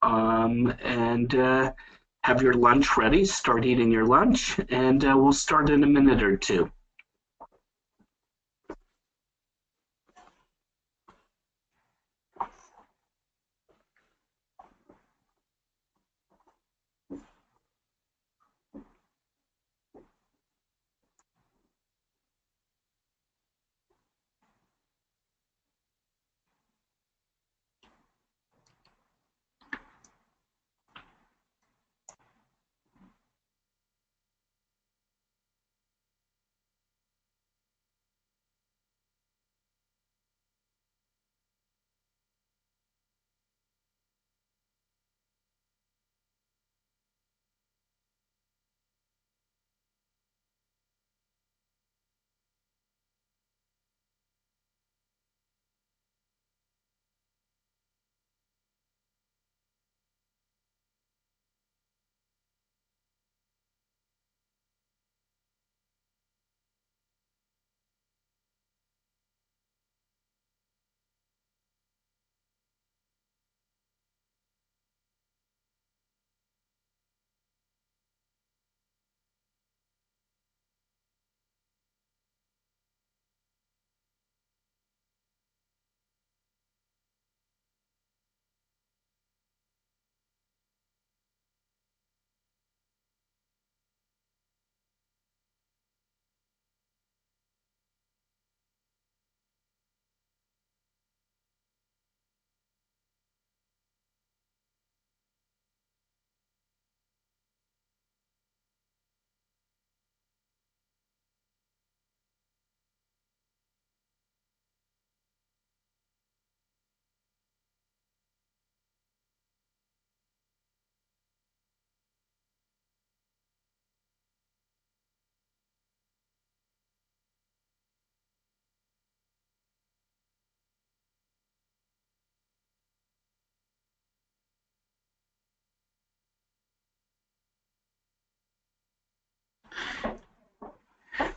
and have your lunch ready. Start eating your lunch, and we'll start in a minute or two.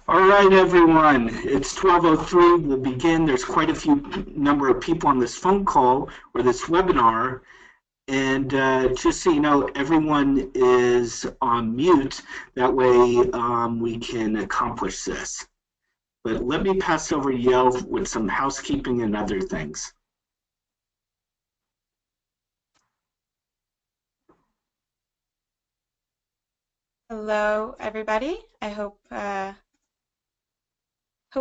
All right, everyone. It's 12:03. We'll begin. There's quite a few number of people on this phone call or this webinar. And just so you know, everyone is on mute. That way we can accomplish this. But let me pass over to Yael with some housekeeping and other things. Hello, everybody. I hope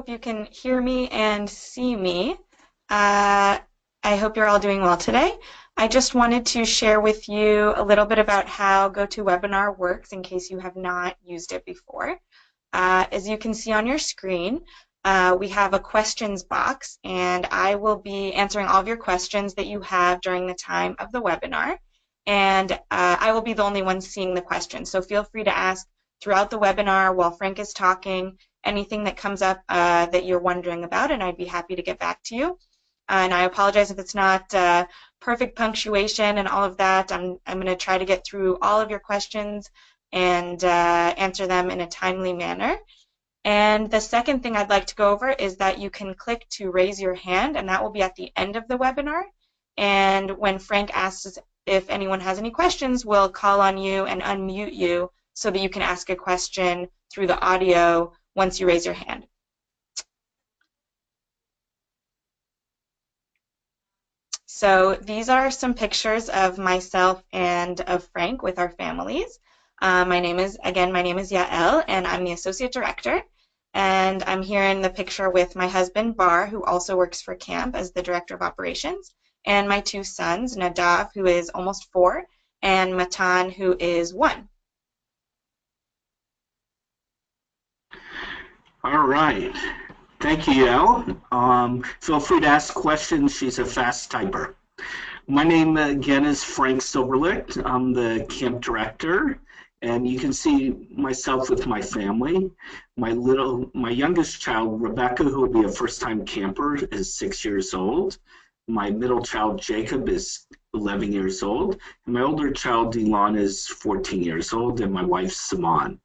you can hear me and see me. I hope you're all doing well today. I just wanted to share with you a little bit about how GoToWebinar works in case you have not used it before. As you can see on your screen, we have a questions box, and I will be answering all of your questions that you have during the time of the webinar. And I will be the only one seeing the questions. So feel free to ask throughout the webinar while Frank is talking, anything that comes up that you're wondering about, and I'd be happy to get back to you. And I apologize if it's not perfect punctuation and all of that. I'm going to try to get through all of your questions and answer them in a timely manner. And the second thing I'd like to go over is that you can click to raise your hand, and that will be at the end of the webinar. And when Frank asks if anyone has any questions, we'll call on you and unmute you so that you can ask a question through the audio once you raise your hand. So these are some pictures of myself and of Frank with our families. My name is Yael, and I'm the Associate Director. And I'm here in the picture with my husband, Bar, who also works for camp as the Director of Operations, and my two sons, Nadav, who is almost 4, and Matan, who is 1. All right. Thank you, Yael. Feel free to ask questions. She's a fast typer. My name, again, is Frank Silverlicht. I'm the camp director, and you can see myself with my family. My youngest child, Rebecca, who will be a first-time camper, is 6 years old. My middle child, Jacob, is 11 years old. And my older child, Delon, is 14 years old, and my wife, Simone.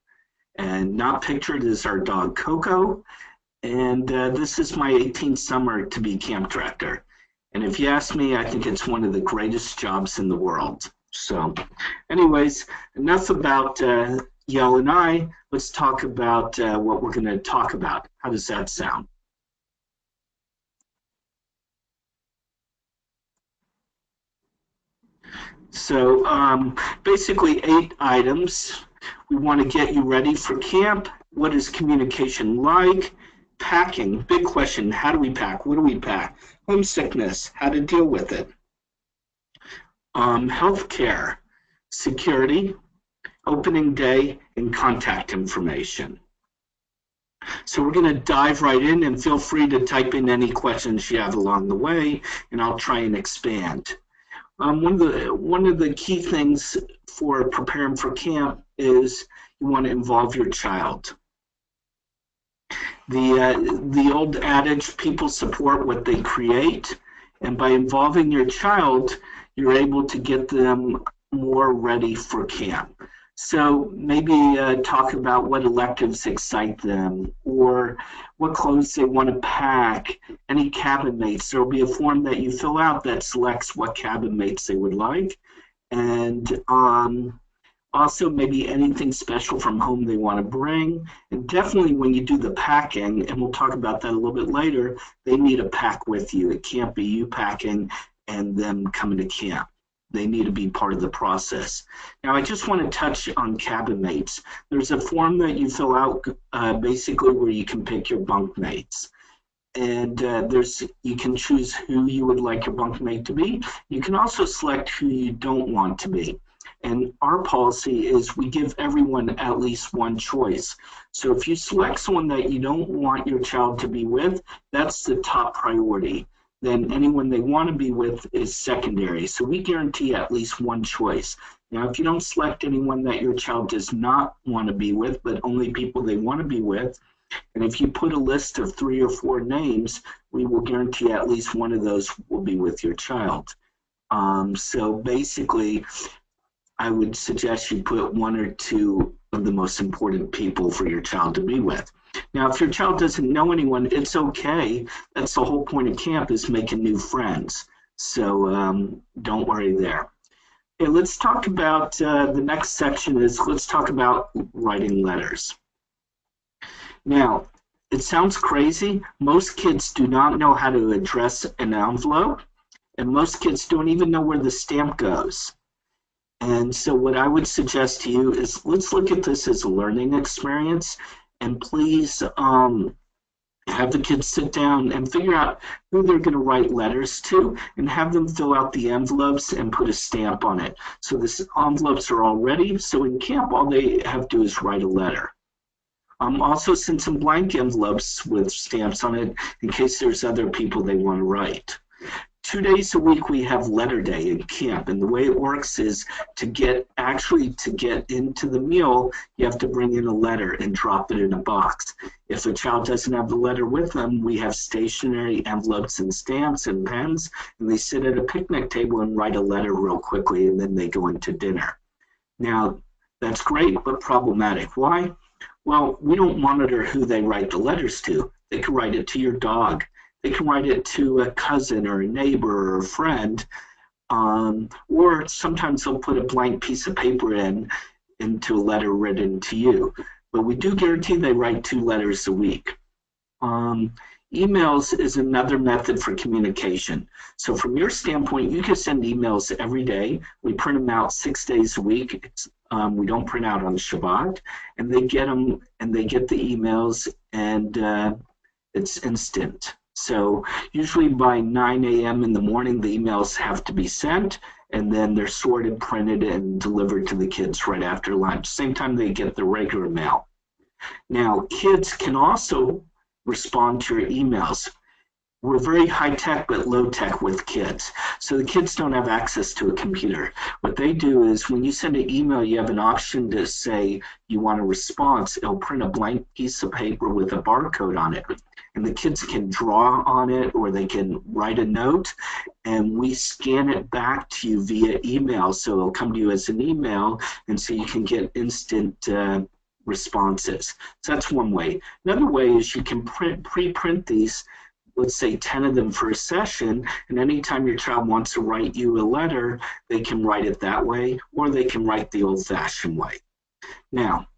And not pictured is our dog, Coco. And this is my 18th summer to be camp director. And if you ask me, I think it's one of the greatest jobs in the world. So anyways, enough about Yael and I. Let's talk about what we're going to talk about. How does that sound? So basically 8 items. We want to get you ready for camp. What is communication like? Packing, big question. How do we pack? What do we pack? Homesickness, how to deal with it. Healthcare, security, opening day, and contact information. So we're going to dive right in, and feel free to type in any questions you have along the way, and I'll try and expand. One of the key things for preparing for camp is you want to involve your child. The old adage, people support what they create, and by involving your child, you're able to get them more ready for camp. So maybe talk about what electives excite them, or what clothes they want to pack, any cabin mates. There will be a form that you fill out that selects what cabin mates they would like, and also maybe anything special from home they want to bring. And definitely when you do the packing, and we'll talk about that a little bit later, they need to pack with you. It can't be you packing and them coming to camp. They need to be part of the process. Now, I just want to touch on cabin mates. There's a form that you fill out basically where you can pick your bunk mates. And you can choose who you would like your bunk mate to be. You can also select who you don't want to be. And our policy is we give everyone at least one choice. So if you select someone that you don't want your child to be with, that's the top priority. Then anyone they want to be with is secondary. So we guarantee at least one choice. Now, if you don't select anyone that your child does not want to be with, but only people they want to be with, and if you put a list of 3 or 4 names, we will guarantee at least one of those will be with your child. So basically, I would suggest you put 1 or 2 of the most important people for your child to be with. Now, if your child doesn't know anyone, it's okay. That's the whole point of camp, is making new friends. So don't worry there. Okay, let's talk about the next section is let's talk about writing letters. Now, it sounds crazy. Most kids do not know how to address an envelope, and most kids don't even know where the stamp goes. And so what I would suggest to you is let's look at this as a learning experience, and please have the kids sit down and figure out who they're going to write letters to, and have them fill out the envelopes and put a stamp on it. So the envelopes are all ready. So in camp, all they have to do is write a letter. Also send some blank envelopes with stamps on it in case there's other people they want to write. 2 days a week we have letter day in camp, and the way it works is to get into the meal, you have to bring in a letter and drop it in a box. If a child doesn't have the letter with them, we have stationary envelopes and stamps and pens, and they sit at a picnic table and write a letter real quickly, and then they go into dinner. Now, that's great, but problematic. Why? Well, we don't monitor who they write the letters to. They can write it to your dog. They can write it to a cousin or a neighbor or a friend, or sometimes they'll put a blank piece of paper into a letter written to you. But we do guarantee they write 2 letters a week. Emails is another method for communication. So from your standpoint, you can send emails every day. We print them out 6 days a week. We don't print out on Shabbat, and they get them, and they get the emails, and it's instant. So usually by 9 a.m. in the morning, the emails have to be sent, and then they're sorted, printed, and delivered to the kids right after lunch. Same time they get the regular mail. Now, kids can also respond to your emails. We're very high-tech but low-tech with kids. So the kids don't have access to a computer. What they do is when you send an email, you have an option to say you want a response. It'll print a blank piece of paper with a barcode on it. And the kids can draw on it, or they can write a note, and we scan it back to you via email. So it'll come to you as an email, and so you can get instant responses. So that's one way. Another way is you can pre-print these let's say 10 of them for a session, and anytime your child wants to write you a letter, they can write it that way, or they can write the old-fashioned way. Now,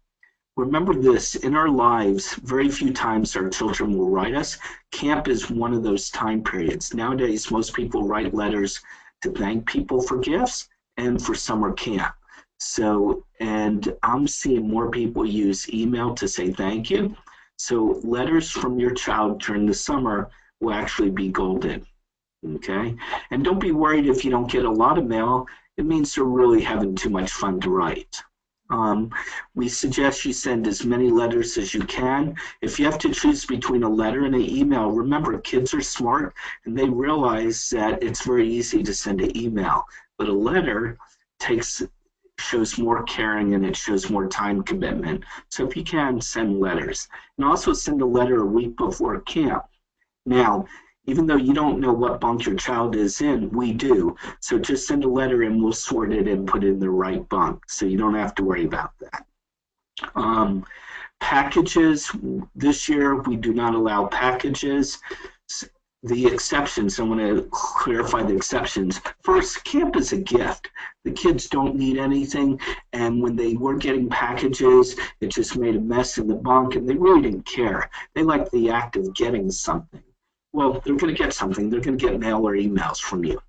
remember this, in our lives, very few times our children will write us. Camp is one of those time periods. Nowadays, most people write letters to thank people for gifts and for summer camp. So, and I'm seeing more people use email to say thank you. So letters from your child during the summer will actually be golden, okay? And don't be worried if you don't get a lot of mail. It means they're really having too much fun to write. We suggest you send as many letters as you can. If you have to choose between a letter and an email, remember, kids are smart and they realize that it's very easy to send an email, but a letter shows more caring and it shows more time commitment. So if you can, send letters. And also send a letter a week before camp. Now, even though you don't know what bunk your child is in, we do. So just send a letter and we'll sort it and put it in the right bunk. So you don't have to worry about that. Packages, this year we do not allow packages. The exceptions, I want to clarify the exceptions. First, camp is a gift. The kids don't need anything, and when they were getting packages, it just made a mess in the bunk, and they really didn't care. They liked the act of getting something. Well, they're going to get something. They're going to get mail or emails from you.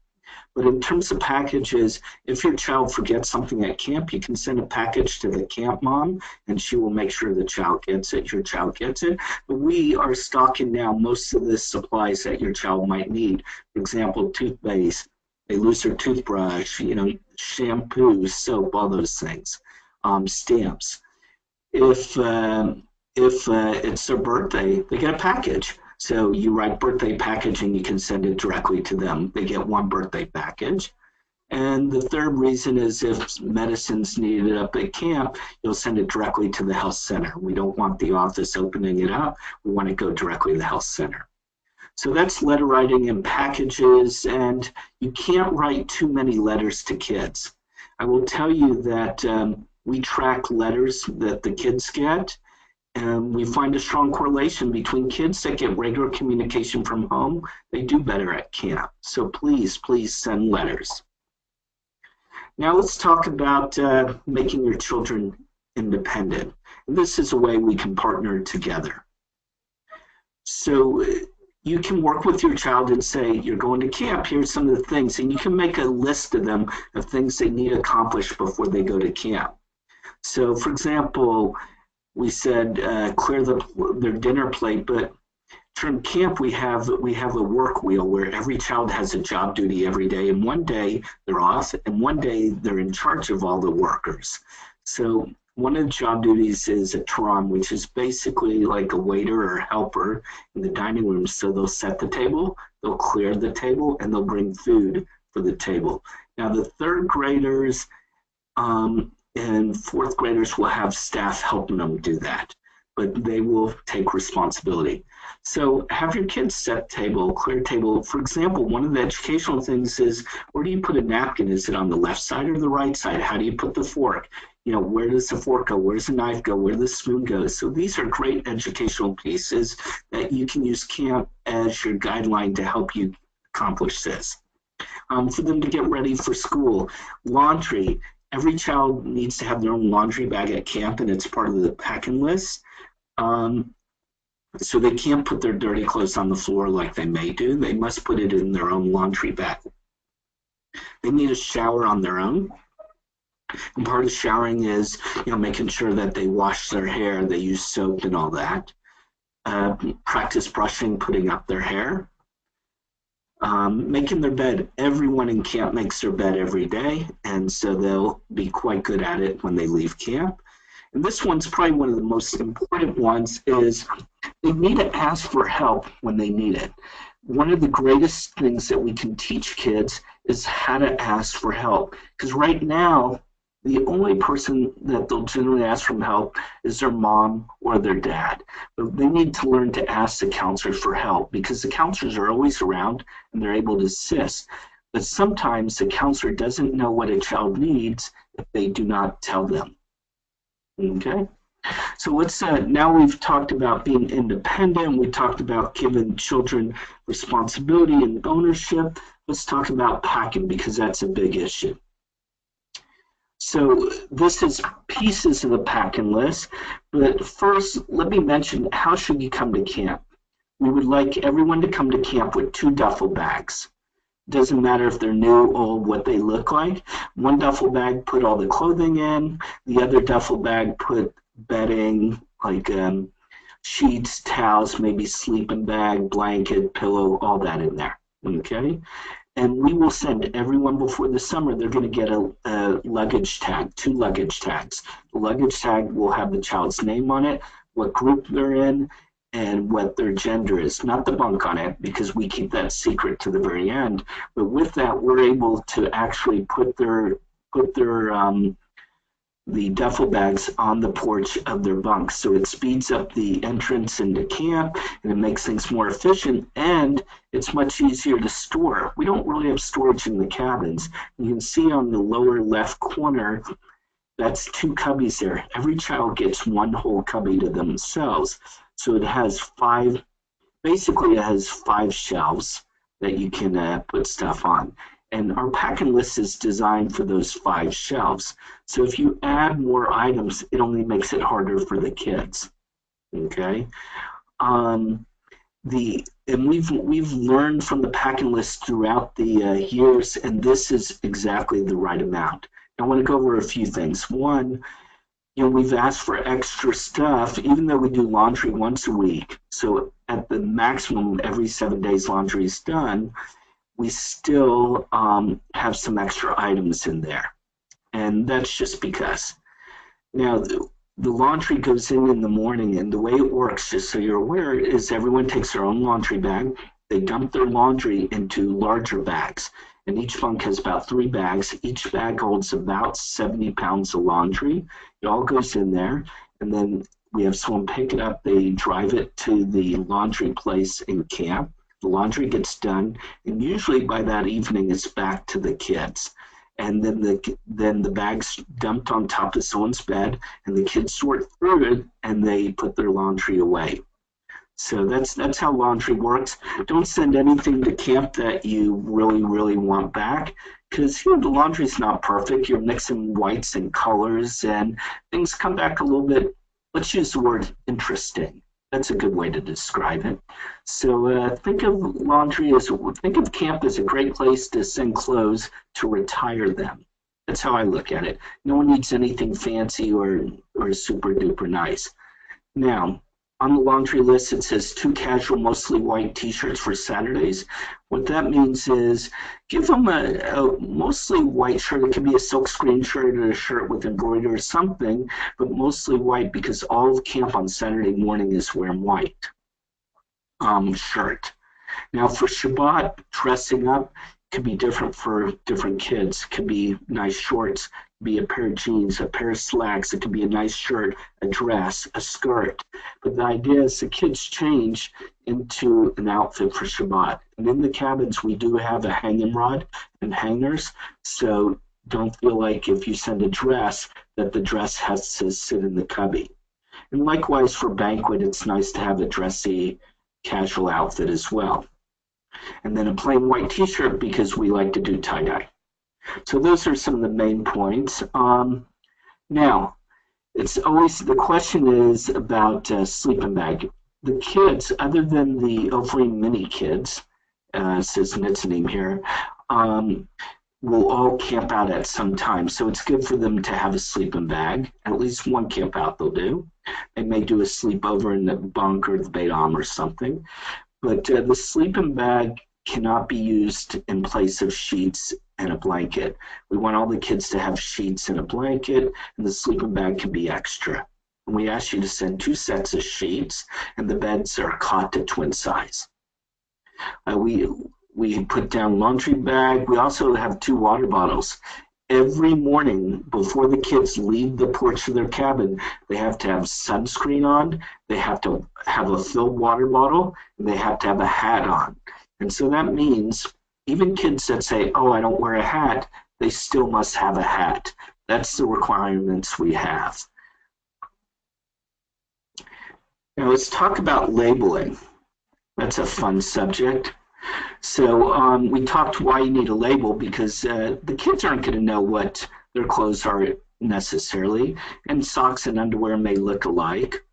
But in terms of packages, if your child forgets something at camp, you can send a package to the camp mom, and she will make sure the child gets it, your child gets it. But we are stocking now most of the supplies that your child might need. For example, toothpaste, they lose their toothbrush, shampoo, soap, all those things. Stamps. If it's their birthday, they get a package. So you write birthday package and you can send it directly to them. They get one birthday package. And the third reason is if medicine's needed up at camp, you'll send it directly to the health center. We don't want the office opening it up. We want to go directly to the health center. So that's letter writing and packages, and you can't write too many letters to kids. I will tell you that we track letters that the kids get, and we find a strong correlation between kids that get regular communication from home. They do better at camp. So please, please send letters. Now let's talk about making your children independent. And this is a way we can partner together. So you can work with your child and say, you're going to camp, here's some of the things, and you can make a list of them of things they need accomplished before they go to camp. So for example, we said clear their dinner plate, but during camp we have a work wheel where every child has a job duty every day, and one day they're off, and one day they're in charge of all the workers. So one of the job duties is a trom, which is basically like a waiter or helper in the dining room. So they'll set the table, they'll clear the table, and they'll bring food for the table. Now the third graders and fourth graders will have staff helping them do that, but they will take responsibility. So have your kids set table, clear table. For example, one of the educational things is, where do you put a napkin? Is it on the left side or the right side? How do you put the fork? Where does the fork go? Where does the knife go? Where does the spoon go? So these are great educational pieces that you can use camp as your guideline to help you accomplish this. For them to get ready for school, laundry. Every child needs to have their own laundry bag at camp, and it's part of the packing list. So they can't put their dirty clothes on the floor like they may do. They must put it in their own laundry bag. They need a shower on their own. And part of showering is, making sure that they wash their hair, they use soap and all that. Practice brushing, putting up their hair. Making their bed. Everyone in camp makes their bed every day, and so they'll be quite good at it when they leave camp. And this one's probably one of the most important ones, is they need to ask for help when they need it. One of the greatest things that we can teach kids is how to ask for help, because right now the only person that they'll generally ask for help is their mom or their dad. But they need to learn to ask the counselors for help, because the counselors are always around and they're able to assist. But sometimes the counselor doesn't know what a child needs if they do not tell them. Okay? So let's now we've talked about being independent. We talked about giving children responsibility and ownership. Let's talk about packing because that's a big issue. So this is pieces of the packing list, but first let me mention how should you come to camp. We would like everyone to come to camp with 2 duffel bags. Doesn't matter if they're new or what they look like. One duffel bag put all the clothing in, the other duffel bag put bedding like sheets, towels, maybe sleeping bag, blanket, pillow, all that in there. Okay? And we will send everyone before the summer, they're going to get a luggage tag, 2 luggage tags. The luggage tag will have the child's name on it, what group they're in, and what their gender is, not the bunk on it, because we keep that secret to the very end. But with that, we're able to actually put the duffel bags on the porch of their bunks. So it speeds up the entrance into camp, and it makes things more efficient, and it's much easier to store. We don't really have storage in the cabins. You can see on the lower left corner, that's 2 cubbies there. Every child gets 1 whole cubby to themselves. So it has 5, basically it has 5 shelves that you can put stuff on. And our packing list is designed for those 5 shelves. So if you add more items, it only makes it harder for the kids. Okay? And we've learned from the packing list throughout the years, and this is exactly the right amount. I want to go over a few things. One, we've asked for extra stuff, even though we do laundry once a week. So at the maximum, every 7 days laundry is done, we still have some extra items in there. And that's just because. Now, the laundry goes in the morning, and the way it works, just so you're aware, is everyone takes their own laundry bag. They dump their laundry into larger bags. And each bunk has about 3 bags. Each bag holds about 70 pounds of laundry. It all goes in there, and then we have someone pick it up. They drive it to the laundry place in camp. The laundry gets done, and usually by that evening it's back to the kids. And then the bag's dumped on top of someone's bed, and the kids sort through it, and they put their laundry away. So that's how laundry works. Don't send anything to camp that you really, really want back, because the laundry's not perfect. You're mixing whites and colors, and things come back a little bit, let's use the word interesting. That's a good way to describe it. So think of camp as a great place to send clothes to retire them. That's how I look at it. No one needs anything fancy or super duper nice. Now, on the laundry list, it says 2 casual, mostly white t-shirts for Saturdays. What that means is give them a mostly white shirt. It could be a silkscreen shirt or a shirt with embroidery or something, but mostly white because all of camp on Saturday morning is wearing white shirt. Now for Shabbat, dressing up could be different for different kids. It could be nice shorts, be a pair of jeans, a pair of slacks. It could be a nice shirt, a dress, a skirt. But the idea is the kids change into an outfit for Shabbat. And in the cabins, we do have a hanging rod and hangers. So don't feel like if you send a dress that the dress has to sit in the cubby. And likewise for banquet, it's nice to have a dressy, casual outfit as well. And then a plain white t-shirt because we like to do tie-dye. So those are some of the main points. Now, it's always, the question is about sleeping bag. The kids, other than the Overeem mini kids, says Nit's name here, will all camp out at some time. So it's good for them to have a sleeping bag. At least one camp out they'll do. They may do a sleepover in the bunk or the Beit Am or something. But the sleeping bag cannot be used in place of sheets and a blanket. We want all the kids to have sheets and a blanket, and the sleeping bag can be extra. And we ask you to send 2 sets of sheets, and the beds are cot to twin size. We put down laundry bag. We also have 2 water bottles. Every morning before the kids leave the porch of their cabin, they have to have sunscreen on, they have to have a filled water bottle, and they have to have a hat on. And so that means even kids that say, oh, I don't wear a hat, they still must have a hat. That's the requirements we have. Now let's talk about labeling. That's a fun subject. So we talked why you need a label because the kids aren't going to know what their clothes are necessarily, and socks and underwear may look alike.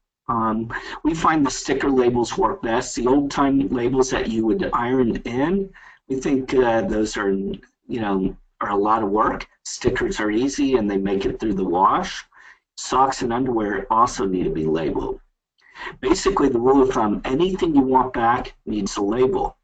We find the sticker labels work best. The old-time labels that you would iron in, we think those are, are a lot of work. Stickers are easy and they make it through the wash. Socks and underwear also need to be labeled. Basically, the rule of thumb, anything you want back needs a label.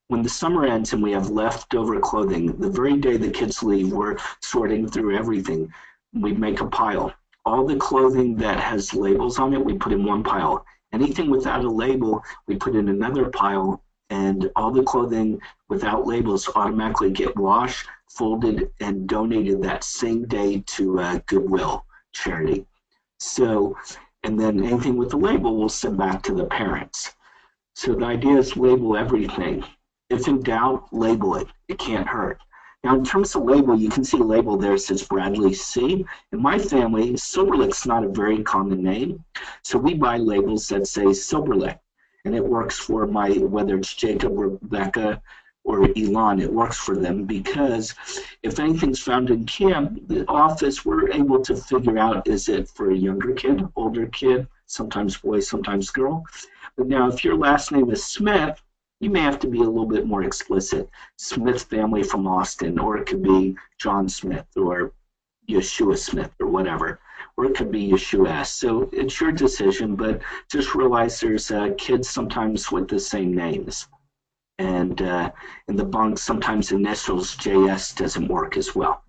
When the summer ends and we have leftover clothing, the very day the kids leave, we're sorting through everything. We make a pile. All the clothing that has labels on it, we put in one pile. Anything without a label, we put in another pile, and all the clothing without labels automatically get washed, folded, and donated that same day to Goodwill charity. So, and then anything with the label we'll send back to the parents. So the idea is label everything. If in doubt, label it. It can't hurt. Now, in terms of label, you can see a label there that says Bradley C. In my family, Silverlick's not a very common name, so we buy labels that say Silverlick, and it works for whether it's Jacob, Rebecca, or Elon, it works for them because if anything's found in camp, the office, we're able to figure out, is it for a younger kid, older kid, sometimes boy, sometimes girl. But now, if your last name is Smith, you may have to be a little bit more explicit. Smith family from Austin, or it could be John Smith, or Yeshua Smith, or whatever. Or it could be Yeshua S. So it's your decision, but just realize there's kids sometimes with the same names. And in the bunks, sometimes initials JS doesn't work as well.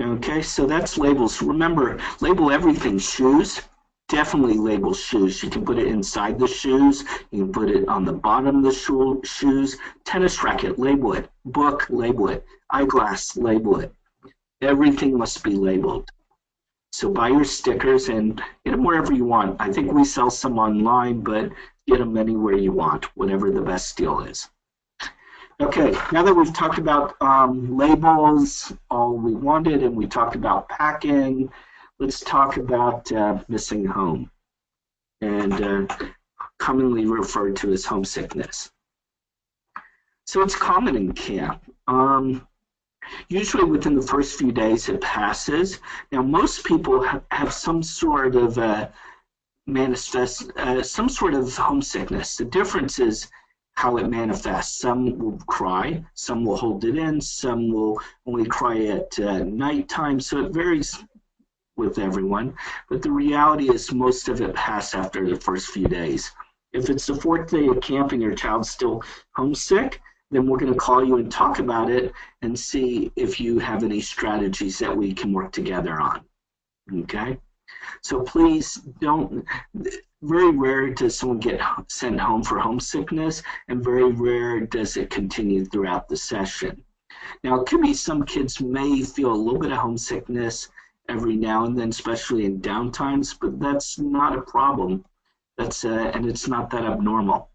Okay, so that's labels. Remember, label everything. Shoes, definitely label shoes. You can put it inside the shoes. You can put it on the bottom of the shoes. Tennis racket, label it. Book, label it. Eyeglass, label it. Everything must be labeled. So buy your stickers and get them wherever you want. I think we sell some online, but get them anywhere you want, whatever the best deal is. Okay, now that we've talked about labels, all we wanted, and we talked about packing, let's talk about missing home, and commonly referred to as homesickness. So it's common in camp. Usually within the first few days it passes. Now most people have some sort of some sort of homesickness. The difference is how it manifests. Some will cry, some will hold it in, some will only cry at nighttime, so it varies with everyone. But the reality is most of it passes after the first few days. If it's the fourth day of camp and your child's still homesick, then we're going to call you and talk about it and see if you have any strategies that we can work together on. Okay? So please don't, very rare does someone get sent home for homesickness, and very rare does it continue throughout the session. Now, it could be some kids may feel a little bit of homesickness every now and then, especially in downtimes, but that's not a problem. That's and it's not that abnormal.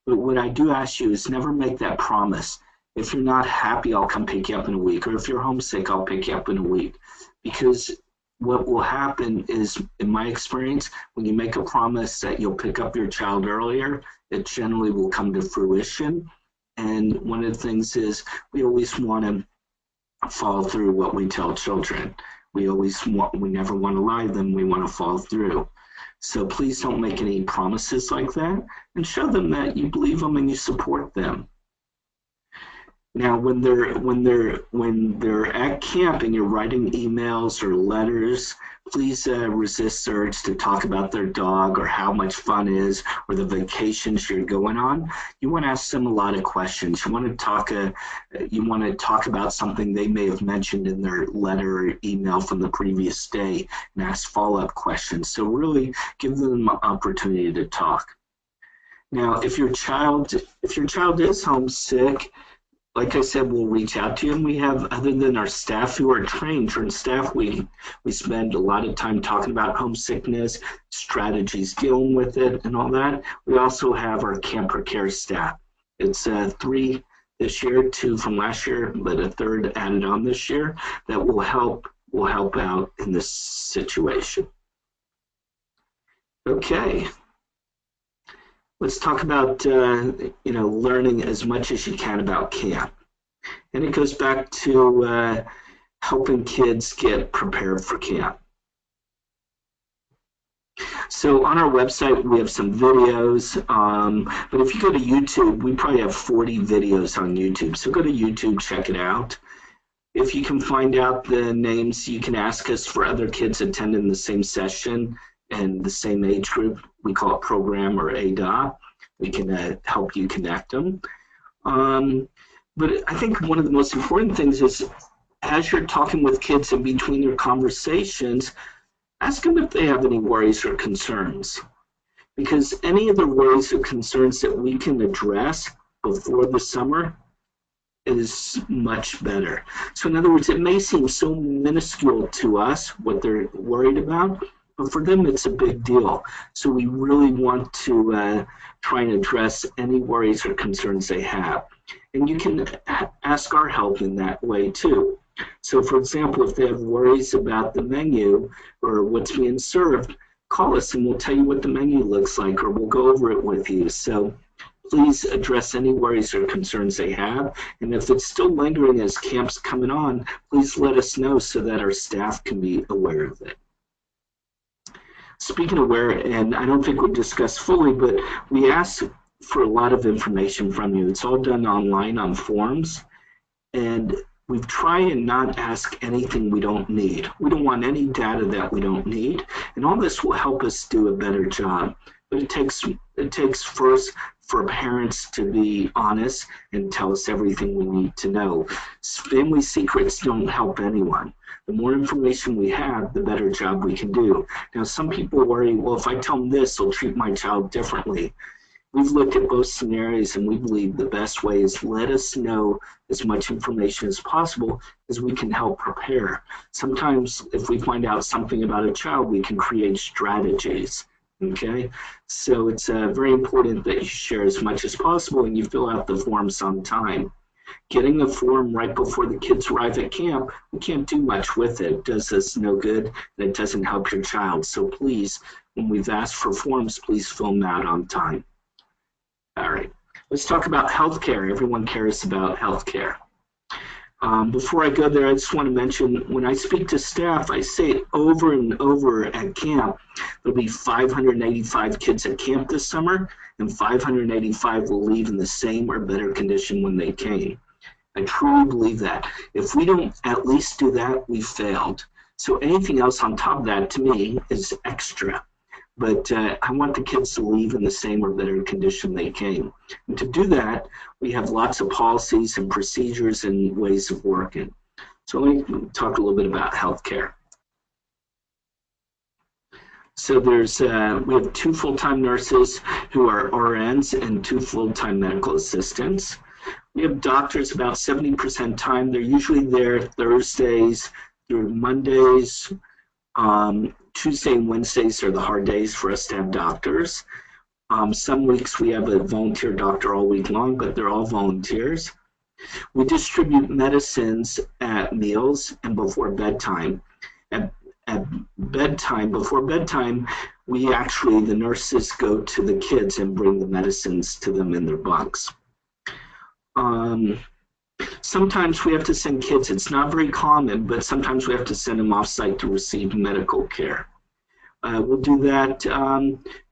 But what I do ask you is never make that promise. If you're not happy, I'll come pick you up in a week, or if you're homesick, I'll pick you up in a week. Because what will happen is, in my experience, when you make a promise that you'll pick up your child earlier, it generally will come to fruition. And one of the things is we always want to follow through what we tell children. We never want to lie to them, we want to follow through. So please don't make any promises like that, and show them that you believe them and you support them. Now, when they're at camp and you're writing emails or letters, please resist the urge to talk about their dog or how much fun is or the vacations you're going on. You want to ask them a lot of questions. You want to talk about something they may have mentioned in their letter or email from the previous day and ask follow-up questions. So really give them an opportunity to talk. Now, if your child is homesick, like I said, we'll reach out to you, and we have, other than our staff who are trained, staff, we spend a lot of time talking about homesickness, strategies dealing with it, and all that. We also have our camper care staff. It's 3 this year, 2 from last year, but a 3rd added on this year that will help out in this situation. Okay, let's talk about learning as much as you can about camp, and it goes back to helping kids get prepared for camp. So on our website, we have some videos, but if you go to YouTube, we probably have 40 videos on YouTube. So go to YouTube, check it out. If you can find out the names, you can ask us for other kids attending the same session and the same age group. We call it program or ADOT. We can help you connect them. But I think one of the most important things is as you're talking with kids in between your conversations, ask them if they have any worries or concerns. Because any of the worries or concerns that we can address before the summer is much better. So in other words, it may seem so minuscule to us what they're worried about, but for them it's a big deal. So we really want to try and address any worries or concerns they have. And you can ask our help in that way too. So for example, if they have worries about the menu or what's being served, call us and we'll tell you what the menu looks like, or we'll go over it with you. So please address any worries or concerns they have. And if it's still lingering as camp's coming on, please let us know so that our staff can be aware of it. Speaking of where, and I don't think we discussed fully, but we ask for a lot of information from you. It's all done online on forms, and we try and not ask anything we don't need. We don't want any data that we don't need, and all this will help us do a better job. But it takes first for parents to be honest and tell us everything we need to know. Family secrets don't help anyone. The more information we have, the better job we can do. Now, some people worry, well, if I tell them this, they'll treat my child differently. We've looked at both scenarios, and we believe the best way is let us know as much information as possible as we can help prepare. Sometimes if we find out something about a child, we can create strategies. Okay, so it's very important that you share as much as possible and you fill out the forms on time. Getting a form right before the kids arrive at camp, we can't do much with it. It does us no good, and it doesn't help your child. So please, when we've asked for forms, please fill them out on time. All right, let's talk about healthcare. Everyone cares about healthcare. Before I go there, I just want to mention, when I speak to staff, I say it over and over at camp. There'll be 585 kids at camp this summer, and 585 will leave in the same or better condition when they came. I truly believe that. If we don't at least do that, we failed. So anything else on top of that, to me, is extra. But I want the kids to leave in the same or better condition they came. And to do that, we have lots of policies and procedures and ways of working. So let me talk a little bit about healthcare. So we have 2 full-time nurses who are RNs and 2 full-time medical assistants. We have doctors about 70% time. They're usually there Thursdays through Mondays. Tuesday and Wednesdays are the hard days for us to have doctors. Some weeks we have a volunteer doctor all week long, but they're all volunteers. We distribute medicines at meals and before bedtime. At bedtime, before bedtime, the nurses go to the kids and bring the medicines to them in their bunks. Sometimes we have to send kids. It's not very common, but sometimes we have to send them off-site to receive medical care. We'll do that.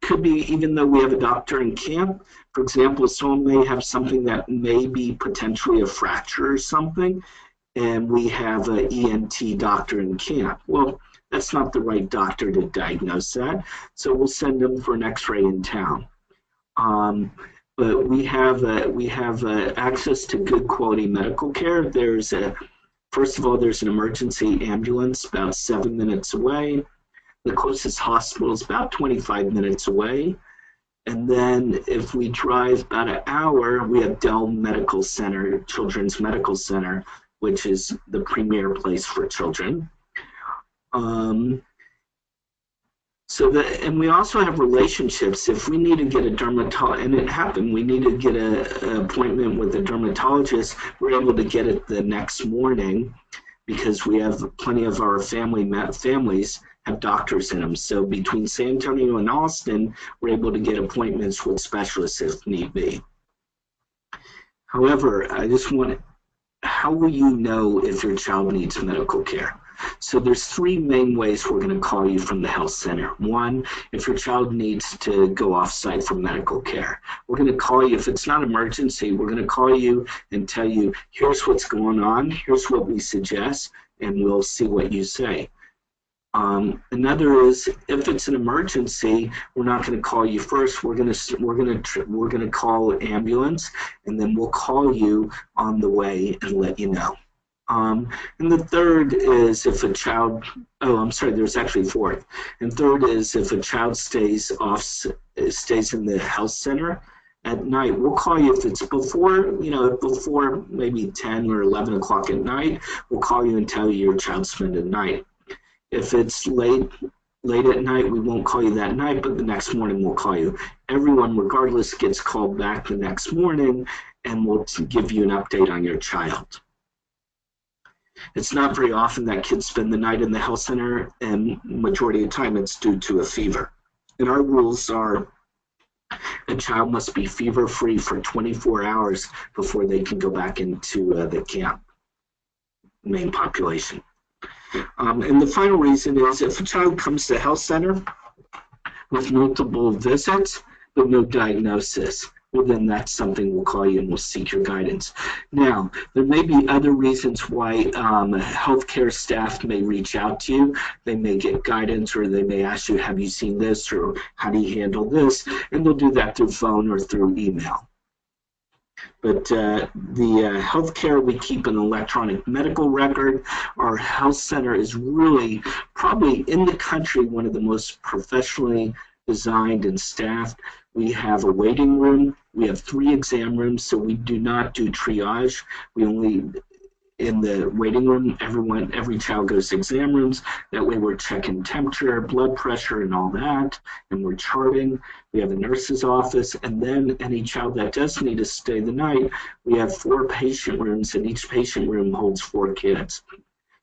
Could be even though we have a doctor in camp. For example, someone may have something that may be potentially a fracture or something, and we have an ENT doctor in camp. Well, that's not the right doctor to diagnose that, so we'll send them for an X-ray in town. But we have access to good quality medical care. First of all, there's an emergency ambulance about 7 minutes away. The closest hospital is about 25 minutes away. And then if we drive about an hour, we have Dell Medical Center, Children's Medical Center, which is the premier place for children. And we also have relationships. If we need to get a dermatologist, and it happened, we need to get an appointment with a dermatologist, we're able to get it the next morning because we have plenty of our families have doctors in them. So between San Antonio and Austin, we're able to get appointments with specialists if need be. However, how will you know if your child needs medical care? So there's three main ways we're going to call you from the health center. One, if your child needs to go off-site for medical care. We're going to call you, if it's not emergency, we're going to call you and tell you, here's what's going on, here's what we suggest, and we'll see what you say. Another is, if it's an emergency, we're not going to call you first. We're going to call ambulance, and then we'll call you on the way and let you know. And the third is if a child, there's actually a fourth. And third is if a child stays in the health center at night. We'll call you if it's before maybe 10 or 11 o'clock at night. We'll call you and tell you your child spent the night. If it's late at night, we won't call you that night, but the next morning we'll call you. Everyone, regardless, gets called back the next morning, and we'll give you an update on your child. It's not very often that kids spend the night in the health center, and majority of the time it's due to a fever. And our rules are a child must be fever-free for 24 hours before they can go back into the camp main population. And the final reason is if a child comes to the health center with multiple visits but no diagnosis, well, then that's something we'll call you and we'll seek your guidance. Now, there may be other reasons why healthcare staff may reach out to you. They may get guidance, or they may ask you, have you seen this, or how do you handle this? And they'll do that through phone or through email. But the healthcare, we keep an electronic medical record. Our health center is really probably in the country one of the most professionally designed and staffed. We have a waiting room. We have 3 exam rooms, so we do not do triage. We only, in the waiting room, every child goes to exam rooms. That way we're checking temperature, blood pressure, and all that, and we're charting. We have a nurse's office, and then any child that does need to stay the night, we have 4 patient rooms, and each patient room holds 4 kids.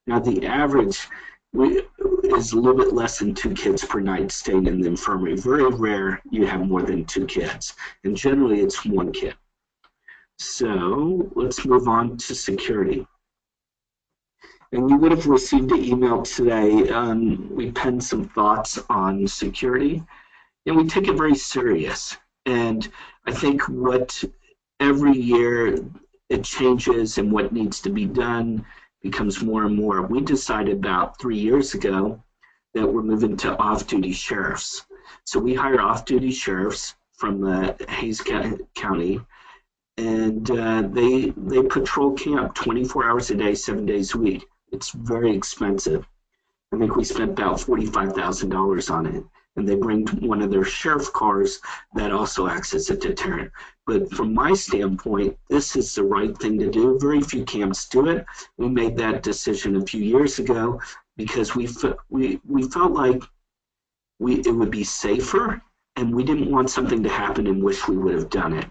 Now the average is a little bit less than 2 kids per night staying in the infirmary. Very rare you have more than 2 kids, and generally it's 1 kid. So let's move on to security. And you would have received an email today. We penned some thoughts on security, and we take it very serious. And I think what every year it changes, and what needs to be done becomes more and more. We decided about 3 years ago that we're moving to off-duty sheriffs. So we hire off-duty sheriffs from Hays County, and they patrol camp 24 hours a day, 7 days a week. It's very expensive. I think we spent about $45,000 on it. And they bring one of their sheriff cars that also acts as a deterrent. But from my standpoint, this is the right thing to do. Very few camps do it. We made that decision a few years ago because we felt like it would be safer, and we didn't want something to happen and wish we would have done it.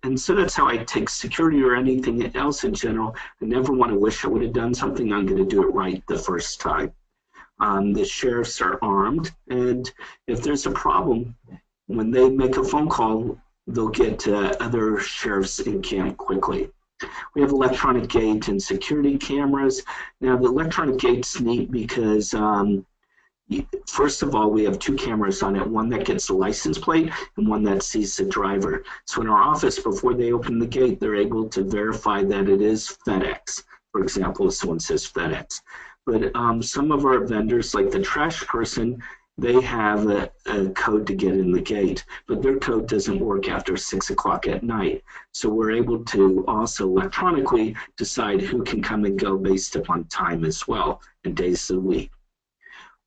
And so that's how I take security or anything else in general. I never want to wish I would have done something. I'm going to do it right the first time. The sheriffs are armed, and if there's a problem, when they make a phone call, they'll get other sheriffs in camp quickly. We have electronic gate and security cameras. Now, the electronic gate's neat because, first of all, we have 2 cameras on it, one that gets the license plate and one that sees the driver. So in our office, before they open the gate, they're able to verify that it is FedEx. For example, if someone says FedEx. But some of our vendors, like the trash person, they have a code to get in the gate, but their code doesn't work after 6 o'clock at night. So we're able to also electronically decide who can come and go based upon time as well, and days of the week.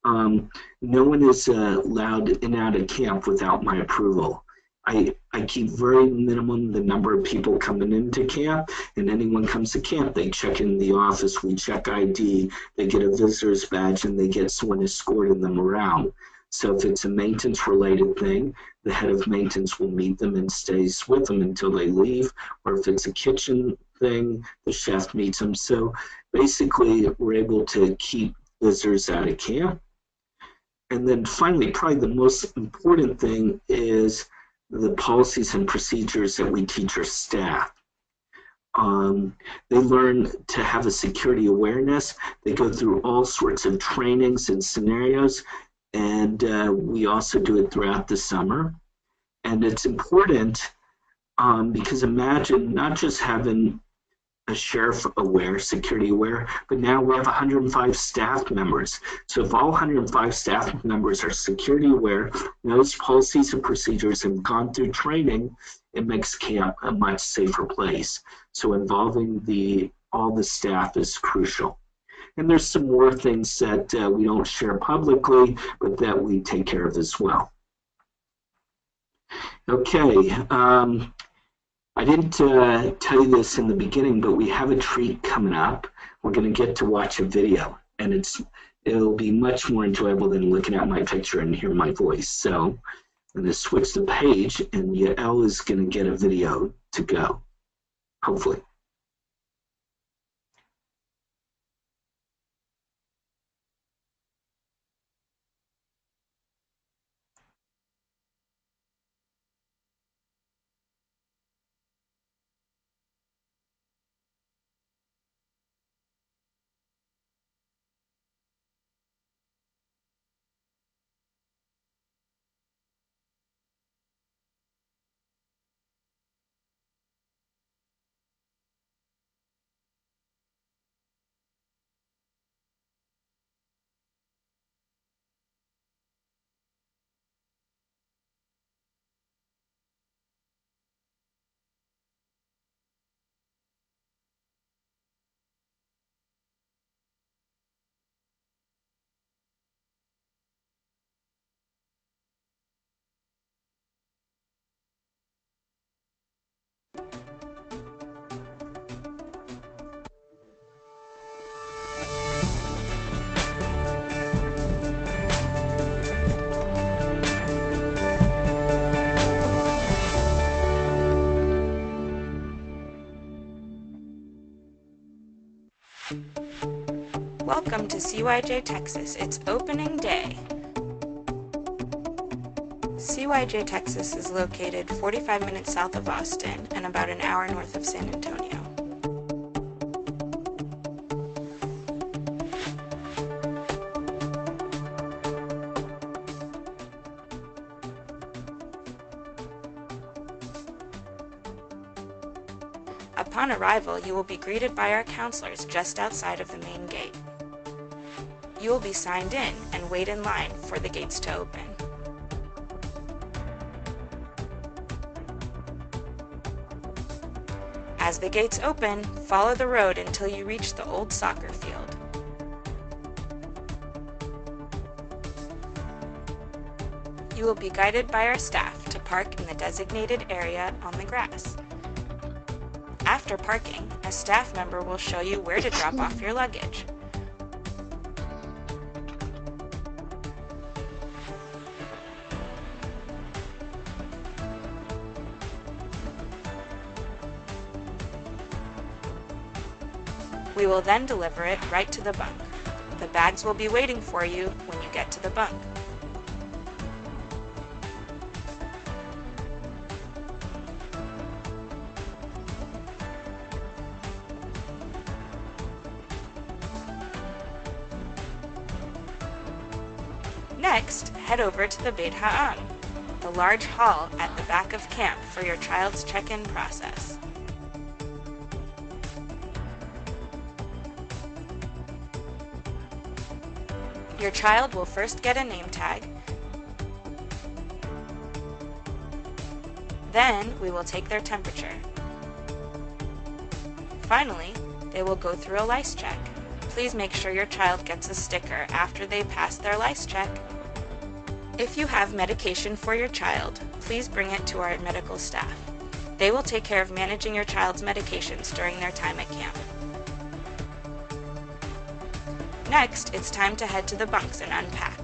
No one is allowed in and out of camp without my approval. I keep very minimum the number of people coming into camp, and anyone comes to camp, they check in the office, we check ID, they get a visitor's badge, and they get someone escorting them around. So if it's a maintenance-related thing, the head of maintenance will meet them and stays with them until they leave, or if it's a kitchen thing, the chef meets them. So basically, we're able to keep visitors out of camp. And then finally, probably the most important thing is the policies and procedures that we teach our staff. They learn to have a security awareness. They go through all sorts of trainings and scenarios, and we also do it throughout the summer. And it's important because imagine not just having a sheriff aware, security aware, but now we have 105 staff members. So if all 105 staff members are security aware, knows policies and procedures, have gone through training, it makes camp a much safer place. So involving all the staff is crucial. And there's some more things that we don't share publicly, but that we take care of as well. Okay. I didn't tell you this in the beginning, but we have a treat coming up. We're going to get to watch a video, and it'll be much more enjoyable than looking at my picture and hear my voice. So I'm going to switch the page, and Yael is going to get a video to go, hopefully. Welcome to CYJ-Texas. It's opening day. CYJ-Texas is located 45 minutes south of Austin and about an hour north of San Antonio. Upon arrival, you will be greeted by our counselors just outside of the main gate. You will be signed in and wait in line for the gates to open. As the gates open, follow the road until you reach the old soccer field. You will be guided by our staff to park in the designated area on the grass. After parking, a staff member will show you where to drop off your luggage. We will then deliver it right to the bunk. The bags will be waiting for you when you get to the bunk. Next, head over to the Beit Ha'am, the large hall at the back of camp for your child's check-in process. Your child will first get a name tag. Then we will take their temperature. Finally, they will go through a lice check. Please make sure your child gets a sticker after they pass their lice check. If you have medication for your child, please bring it to our medical staff. They will take care of managing your child's medications during their time at camp. Next, it's time to head to the bunks and unpack.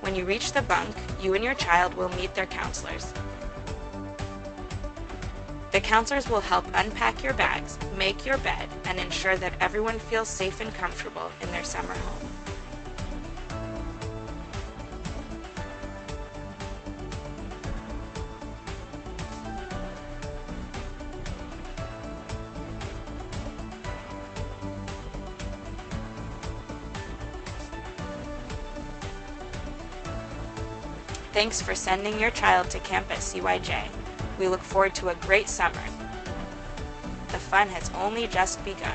When you reach the bunk, you and your child will meet their counselors. The counselors will help unpack your bags, make your bed, and ensure that everyone feels safe and comfortable in their summer home. Thanks for sending your child to camp at CYJ. We look forward to a great summer. The fun has only just begun.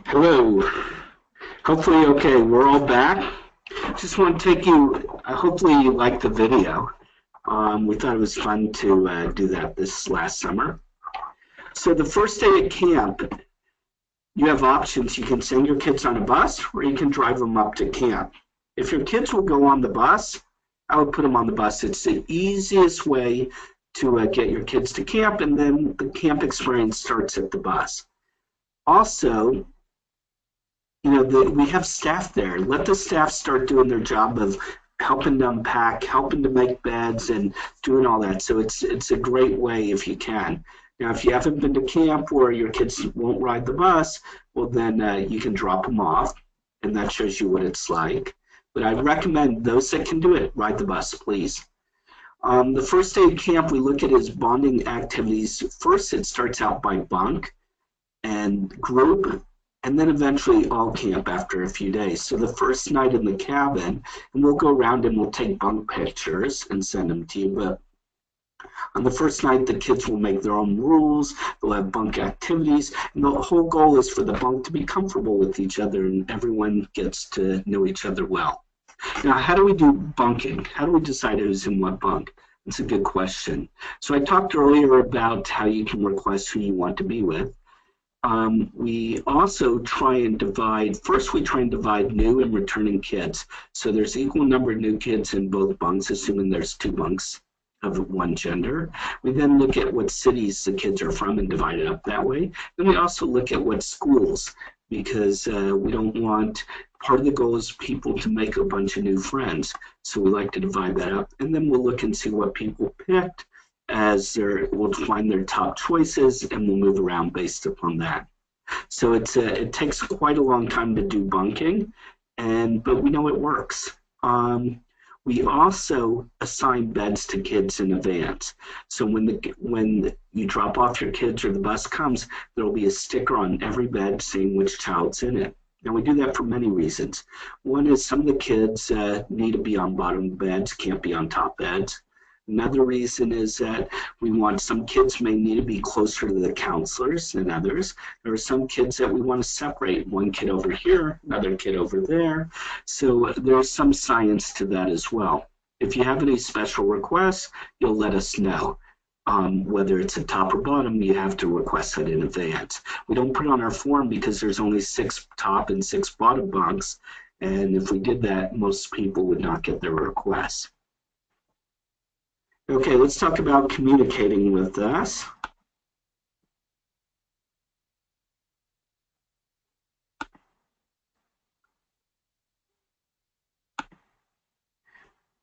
Hello. Hopefully, okay, we're all back. Just want to take you, hopefully you liked the video. We thought it was fun to do that this last summer. So the first day at camp, you have options. You can send your kids on a bus or you can drive them up to camp. If your kids will go on the bus, I would put them on the bus. It's the easiest way to get your kids to camp, and then the camp experience starts at the bus. Also, you know, we have staff there. Let the staff start doing their job of helping to unpack, helping to make beds, and doing all that. So it's a great way if you can. Now, if you haven't been to camp or your kids won't ride the bus, well, then you can drop them off, and that shows you what it's like. But I recommend those that can do it, ride the bus, please. The first day of camp, we look at is bonding activities. First, it starts out by bunk and group, and then eventually all camp after a few days. So the first night in the cabin, and we'll go around and we'll take bunk pictures and send them to you, but on the first night, the kids will make their own rules, they'll have bunk activities, and the whole goal is for the bunk to be comfortable with each other and everyone gets to know each other well. Now, how do we do bunking? How do we decide who's in what bunk? That's a good question. So I talked earlier about how you can request who you want to be with. We also try and divide, first we try and divide new and returning kids. So there's equal number of new kids in both bunks, assuming there's two bunks of one gender. We then look at what cities the kids are from and divide it up that way. Then we also look at what schools, because we don't want, part of the goal is people to make a bunch of new friends. So we like to divide that up. And then we'll look and see what people picked as we'll find their top choices and we'll move around based upon that. So it takes quite a long time to do bunking, but we know it works. We also assign beds to kids in advance. So when you drop off your kids or the bus comes, there will be a sticker on every bed saying which child's in it. And we do that for many reasons. One is some of the kids need to be on bottom beds, can't be on top beds. Another reason is that we want, some kids may need to be closer to the counselors than others. There are some kids that we want to separate, one kid over here, another kid over there. So there's some science to that as well. If you have any special requests, you'll let us know. Whether it's a top or bottom, you have to request that in advance. We don't put it on our form because there's only 6 top and 6 bottom bunks. And if we did that, most people would not get their requests. Okay, let's talk about communicating with us.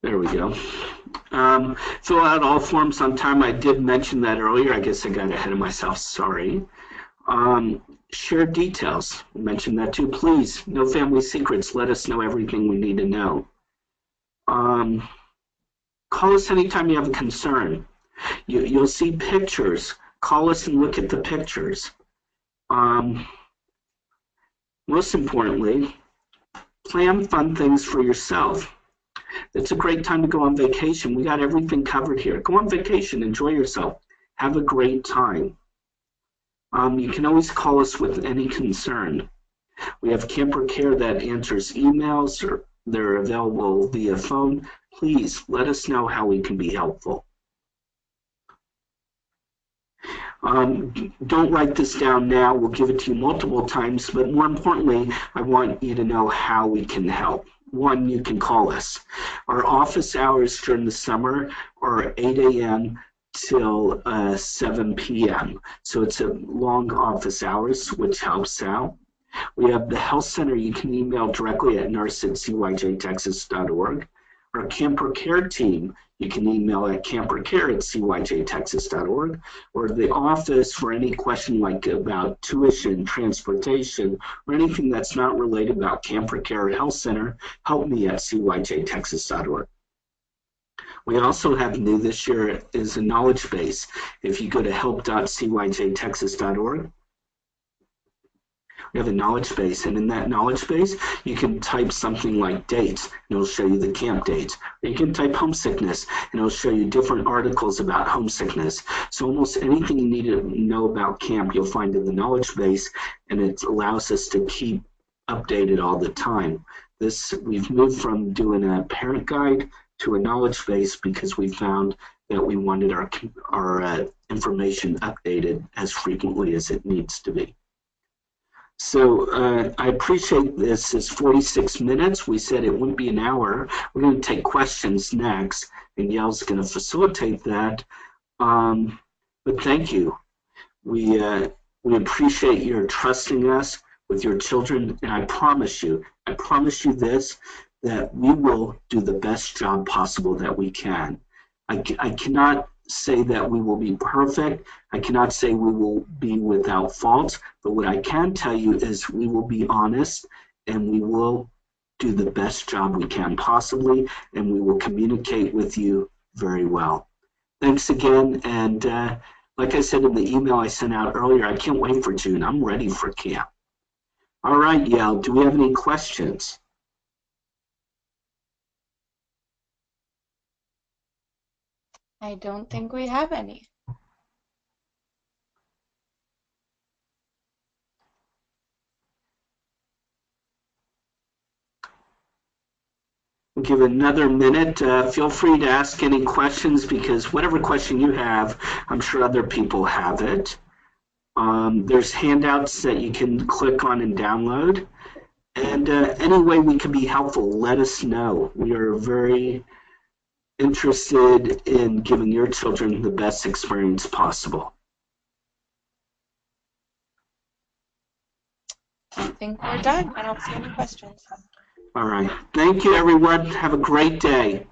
There we go. Fill out all forms on time. I did mention that earlier. I guess I got ahead of myself. Sorry. Share details. I mentioned that too. Please, no family secrets. Let us know everything we need to know. Call us anytime you have a concern. You'll see pictures. Call us and look at the pictures. Most importantly, plan fun things for yourself. It's a great time to go on vacation. We got everything covered here. Go on vacation. Enjoy yourself. Have a great time. You can always call us with any concern. We have camper care that answers emails, or they're available via phone. Please let us know how we can be helpful. Don't write this down now. We'll give it to you multiple times, but more importantly, I want you to know how we can help. One, you can call us. Our office hours during the summer are 8 a.m. till 7 p.m. So it's a long office hours, which helps out. We have the health center. You can email directly at nurse@cyjtexas.org. Our camper care team, you can email at campercare@cyjtexas.org, or the office for any question like about tuition, transportation, or anything that's not related about camper care or health center, help me at cyjtexas.org. We also have new this year is a knowledge base. If you go to help.cyjtexas.org, we have a knowledge base, and in that knowledge base, you can type something like dates, and it'll show you the camp dates. Or you can type homesickness, and it'll show you different articles about homesickness. So almost anything you need to know about camp, you'll find in the knowledge base, and it allows us to keep updated all the time. We've moved from doing a parent guide to a knowledge base because we found that we wanted our information updated as frequently as it needs to be. So I appreciate this. It's 46 minutes. We said it wouldn't be an hour. We're going to take questions next, and Yael's going to facilitate that. But thank you. We appreciate your trusting us with your children, and I promise you this, that we will do the best job possible that we can. I cannot say that we will be perfect. I cannot say we will be without faults, but what I can tell you is we will be honest and we will do the best job we can possibly, and we will communicate with you very well. Thanks again, and like I said in the email I sent out earlier, I can't wait for June. I'm ready for camp. All right, Yael, do we have any questions? I don't think we have any. We'll give another minute. Feel free to ask any questions because whatever question you have, I'm sure other people have it. There's handouts that you can click on and download. And any way we can be helpful, let us know. We are very interested in giving your children the best experience possible. I think we're done. I don't see any questions. All right. Thank you, everyone. Have a great day.